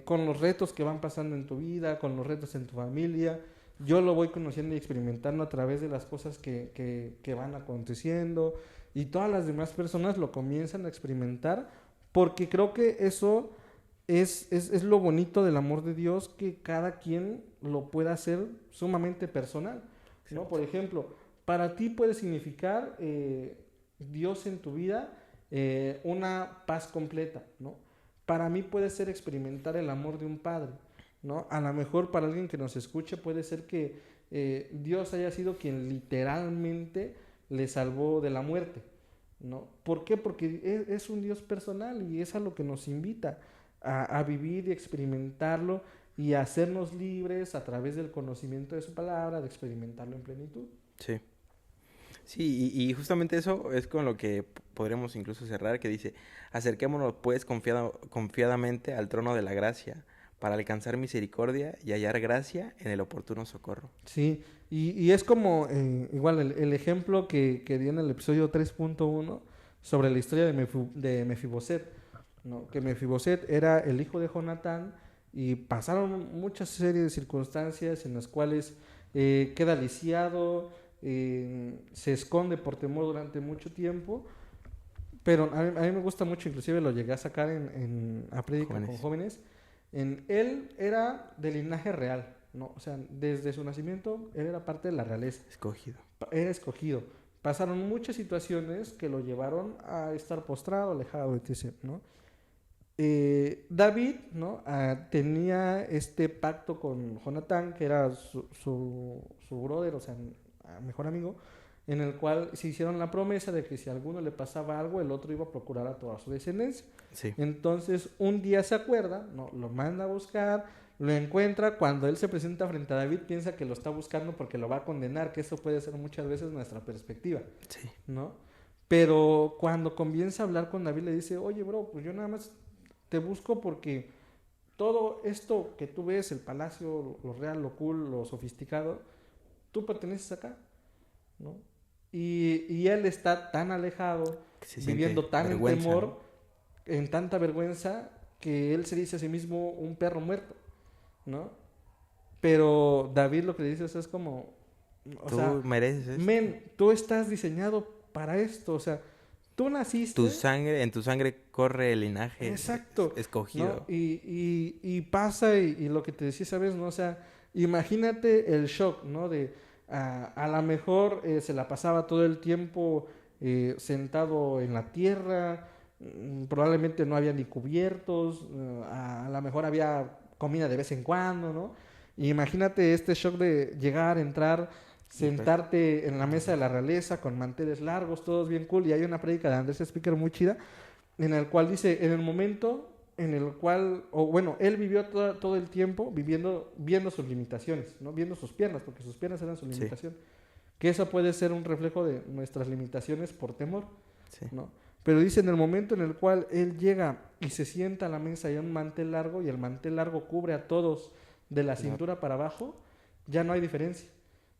con los retos que van pasando en tu vida, con los retos en tu familia. Yo lo voy conociendo y experimentando a través de las cosas que van aconteciendo y todas las demás personas lo comienzan a experimentar porque creo que eso es lo bonito del amor de Dios, que cada quien lo pueda hacer sumamente personal, ¿no? Exacto. Por ejemplo, para ti puede significar Dios en tu vida una paz completa, ¿no? Para mí puede ser experimentar el amor de un padre, ¿no? A lo mejor para alguien que nos escuche puede ser que Dios haya sido quien literalmente le salvó de la muerte, ¿no? ¿Por qué? Porque es un Dios personal y es a lo que nos invita a vivir y experimentarlo y a hacernos libres a través del conocimiento de su palabra, de experimentarlo en plenitud. Sí. Sí, y justamente eso es con lo que podremos incluso cerrar, que dice, acerquémonos pues confiadamente al trono de la gracia, para alcanzar misericordia y hallar gracia en el oportuno socorro. Sí, y es como igual el ejemplo que di en el episodio 3.1 sobre la historia de Mefiboset, ¿no? Que Mefiboset era el hijo de Jonatán y pasaron muchas series de circunstancias en las cuales queda lisiado, se esconde por temor durante mucho tiempo, pero a mí me gusta mucho, inclusive lo llegué a sacar a prédica con jóvenes. Él era de linaje real, ¿no? O sea, desde su nacimiento, él era parte de la realeza. Escogido. Era escogido. Pasaron muchas situaciones que lo llevaron a estar postrado, alejado, etc., ¿no? David, ¿no? Tenía este pacto con Jonatán, que era su brother, o sea, mejor amigo, en el cual se hicieron la promesa de que si a alguno le pasaba algo, el otro iba a procurar a toda su descendencia. Sí. Entonces, un día se acuerda, ¿no? Lo manda a buscar, lo encuentra. Cuando él se presenta frente a David, piensa que lo está buscando porque lo va a condenar, que eso puede ser muchas veces nuestra perspectiva, Sí. ¿no? Pero cuando comienza a hablar con David, le dice, oye, bro, pues yo nada más te busco porque todo esto que tú ves, el palacio, lo real, lo cool, lo sofisticado, tú perteneces acá, ¿no? Y él está tan alejado, viviendo tan en temor, ¿no? En tanta vergüenza, que él se dice a sí mismo un perro muerto, ¿no? Pero David lo que le dice es como, o tú sea, mereces esto. Men, tú estás diseñado para esto, o sea, tú naciste. En tu sangre corre el linaje. Exacto. Escogido. ¿No? Y pasa, y lo que te decía, ¿sabes? ¿No? O sea, imagínate el shock, ¿no? A lo mejor se la pasaba todo el tiempo sentado en la tierra, probablemente no había ni cubiertos, a lo mejor había comida de vez en cuando, ¿no? Y imagínate este shock de llegar, entrar, sentarte en la mesa de la realeza con manteles largos, todos bien cool. Y hay una prédica de Andrés Speaker muy chida, en el cual dice, en el momento en el cual, él vivió todo el tiempo viendo sus limitaciones, ¿no? Viendo sus piernas, porque sus piernas eran su limitación. Sí. Que eso puede ser un reflejo de nuestras limitaciones por temor, sí. ¿No? Pero dice, en el momento en el cual él llega y se sienta a la mesa y hay un mantel largo, y el mantel largo cubre a todos de la cintura para abajo, ya no hay diferencia,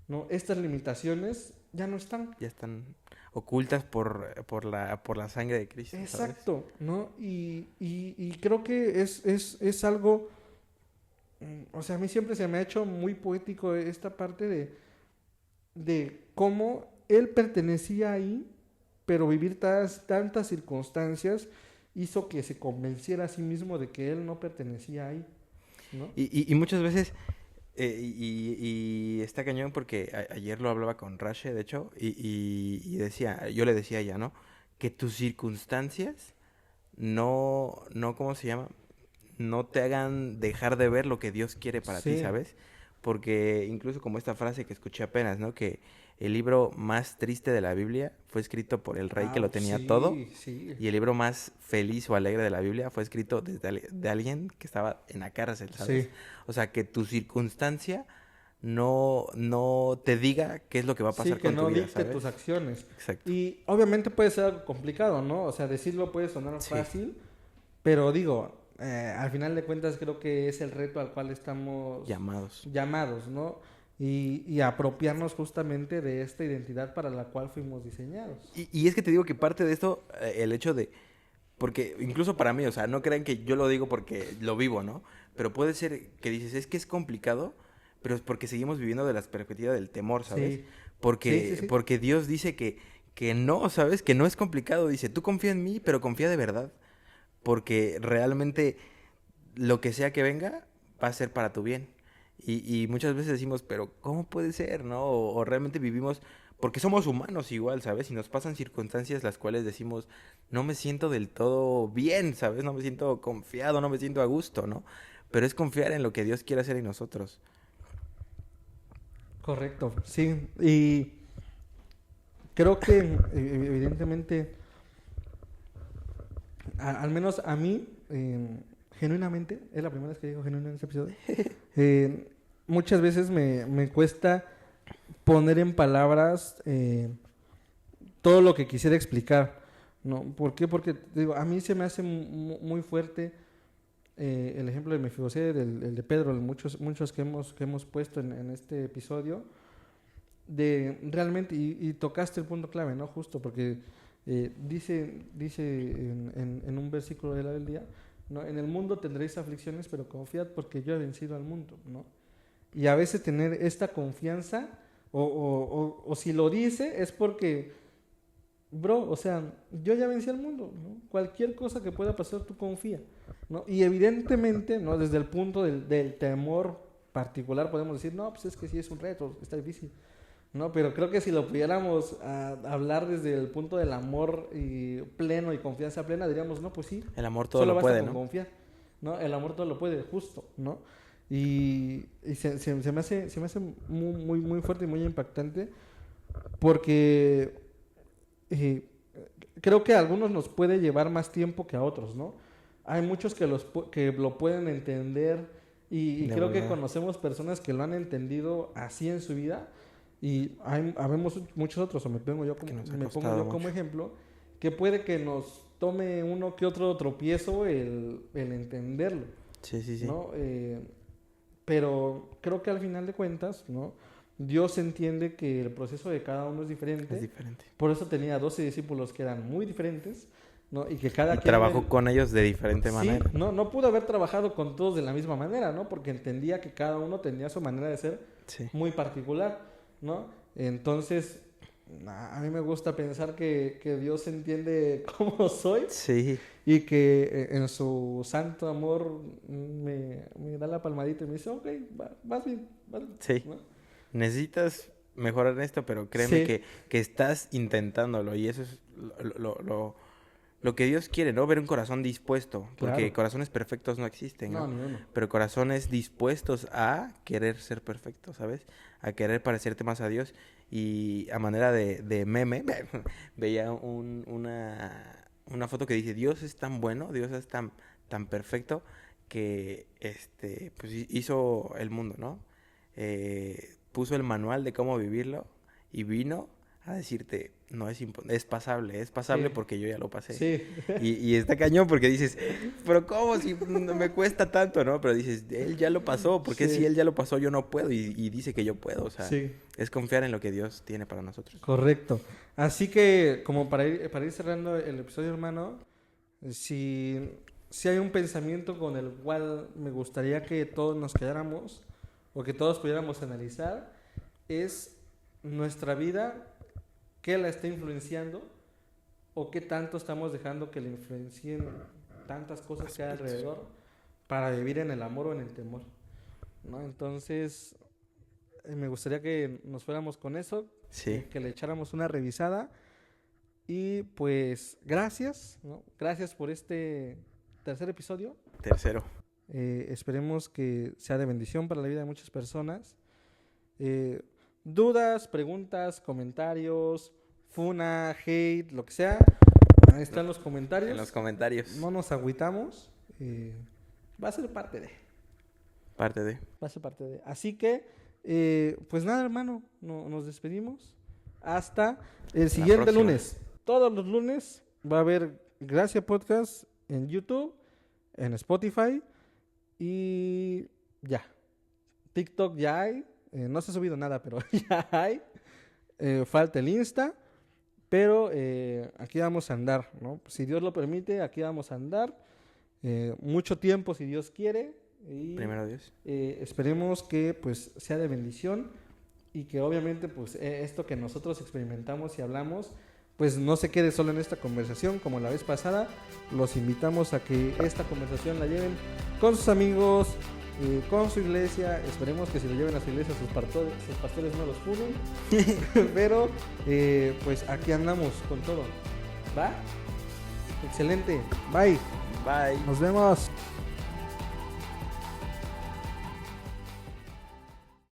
¿no? Estas limitaciones ya no están. Ya están ocultas por la sangre de Cristo. Exacto, ¿sabes? ¿No? Y creo que es algo, o sea, a mí siempre se me ha hecho muy poético esta parte de cómo él pertenecía ahí, pero vivir tantas circunstancias hizo que se convenciera a sí mismo de que él no pertenecía ahí, ¿no? Y muchas veces, y está cañón porque ayer lo hablaba con Rashe, de hecho, yo le decía a ella, ¿no? Que tus circunstancias no, ¿cómo se llama? No te hagan dejar de ver lo que Dios quiere para ti, ¿sabes? Porque incluso como esta frase que escuché apenas, ¿no? Que el libro más triste de la Biblia fue escrito por el rey que lo tenía todo. Sí. Y el libro más feliz o alegre de la Biblia fue escrito de alguien que estaba en la cárcel, ¿sabes? Sí. O sea, que tu circunstancia no te diga qué es lo que va a pasar con tu vida, ¿sabes? Que no dicte tus acciones. Exacto. Y obviamente puede ser algo complicado, ¿no? O sea, decirlo puede sonar fácil, pero digo, al final de cuentas creo que es el reto al cual estamos llamados, ¿no? Y apropiarnos justamente de esta identidad para la cual fuimos diseñados. Y es que te digo que parte de esto, el hecho de... Porque incluso para mí, o sea, no crean que yo lo digo porque lo vivo, ¿no? Pero puede ser que dices, es que es complicado, pero es porque seguimos viviendo de la perspectiva del temor, ¿sabes? Sí. Porque Dios dice que no, ¿sabes? Que no es complicado. Dice, tú confía en mí, pero confía de verdad. Porque realmente lo que sea que venga va a ser para tu bien. Y muchas veces decimos, pero ¿cómo puede ser, no? O realmente vivimos, porque somos humanos igual, ¿sabes? Y nos pasan circunstancias las cuales decimos, no me siento del todo bien, ¿sabes? No me siento confiado, no me siento a gusto, ¿no? Pero es confiar en lo que Dios quiere hacer en nosotros. Correcto, sí. Y creo que evidentemente, al menos a mí, genuinamente, es la primera vez que digo genuino en este episodio, muchas veces me cuesta poner en palabras todo lo que quisiera explicar, ¿no? ¿Por qué? Porque digo, a mí se me hace muy fuerte el ejemplo de Mefiboset, el de Pedro, muchos que hemos puesto en este episodio, de realmente, y tocaste el punto clave, ¿no? Justo porque dice en un versículo de la Biblia, ¿no? En el mundo tendréis aflicciones, pero confiad porque yo he vencido al mundo, ¿no? Y a veces tener esta confianza, o si lo dice, es porque, bro, o sea, yo ya vencí al mundo, ¿no? Cualquier cosa que pueda pasar, tú confía, ¿no? Y evidentemente, ¿no? Desde el punto del temor particular podemos decir, no, pues es que sí es un reto, está difícil, ¿no? Pero creo que si lo pudiéramos hablar desde el punto del amor pleno y confianza plena, diríamos, no, pues sí. El amor todo lo puede, ¿no? Confiar, ¿no? El amor todo lo puede, justo, ¿no? Y se me hace muy fuerte y muy impactante porque creo que a algunos nos puede llevar más tiempo que a otros, ¿no? Hay muchos que lo pueden entender y creo que conocemos personas que lo han entendido así en su vida y habemos muchos otros, o me pongo yo como ejemplo, que puede que nos tome uno que otro tropiezo el entenderlo. Sí. ¿No? Pero creo que al final de cuentas, ¿no? Dios entiende que el proceso de cada uno es diferente. Es diferente. Por eso tenía 12 discípulos que eran muy diferentes, ¿no? Y que cada quien trabajó con ellos de diferente manera. Sí, no pudo haber trabajado con todos de la misma manera, ¿no? Porque entendía que cada uno tenía su manera de ser muy particular, ¿no? Entonces, a mí me gusta pensar que Dios entiende cómo soy. Sí. Y que en su santo amor me da la palmadita y me dice, ok, vas bien. Sí. ¿No? Necesitas mejorar en esto, pero créeme que estás intentándolo. Y eso es lo que Dios quiere, ¿no? Ver un corazón dispuesto. Porque corazones perfectos no existen, ¿no? No. Pero corazones dispuestos a querer ser perfectos, ¿sabes? A querer parecerte más a Dios. Y a manera de meme, veía una foto que dice, Dios es tan bueno, Dios es tan perfecto que pues hizo el mundo, ¿no? Puso el manual de cómo vivirlo y vino a decirte, no es pasable porque yo ya lo pasé. Sí. Y está cañón porque dices, pero ¿cómo si me cuesta tanto, no? Pero dices, él ya lo pasó, porque si él ya lo pasó yo no puedo y dice que yo puedo, o sea, es confiar en lo que Dios tiene para nosotros. Correcto. Así que, como para ir cerrando el episodio, hermano, si hay un pensamiento con el cual me gustaría que todos nos quedáramos o que todos pudiéramos analizar, es nuestra vida, ¿qué la está influenciando? ¿O qué tanto estamos dejando que le influencien tantas cosas que hay alrededor para vivir en el amor o en el temor? ¿No? Entonces, me gustaría que nos fuéramos con eso, que le echáramos una revisada. Y pues, gracias, ¿no? Gracias por este tercer episodio. Tercero. Esperemos que sea de bendición para la vida de muchas personas. Dudas, preguntas, comentarios, funa, hate, lo que sea, ahí están los comentarios. En los comentarios. No nos agüitamos. Va a ser parte de. Va a ser parte de. Así que, pues nada, hermano, nos despedimos. Hasta el siguiente lunes. Todos los lunes va a haber Gracia Podcast en YouTube, en Spotify y ya. TikTok ya hay. No se ha subido nada, pero ya hay. Falta el Insta. Pero aquí vamos a andar, ¿no? Si Dios lo permite, aquí vamos a andar. Mucho tiempo, si Dios quiere. Y, primero Dios. Esperemos que pues sea de bendición. Y que obviamente pues esto que nosotros experimentamos y hablamos, pues no se quede solo en esta conversación como la vez pasada. Los invitamos a que esta conversación la lleven con sus amigos, con su iglesia. Esperemos que si lo lleven a su iglesia sus pastores no los funen. Pero pues aquí andamos con todo. ¿Va? Excelente. Bye. Bye. Nos vemos.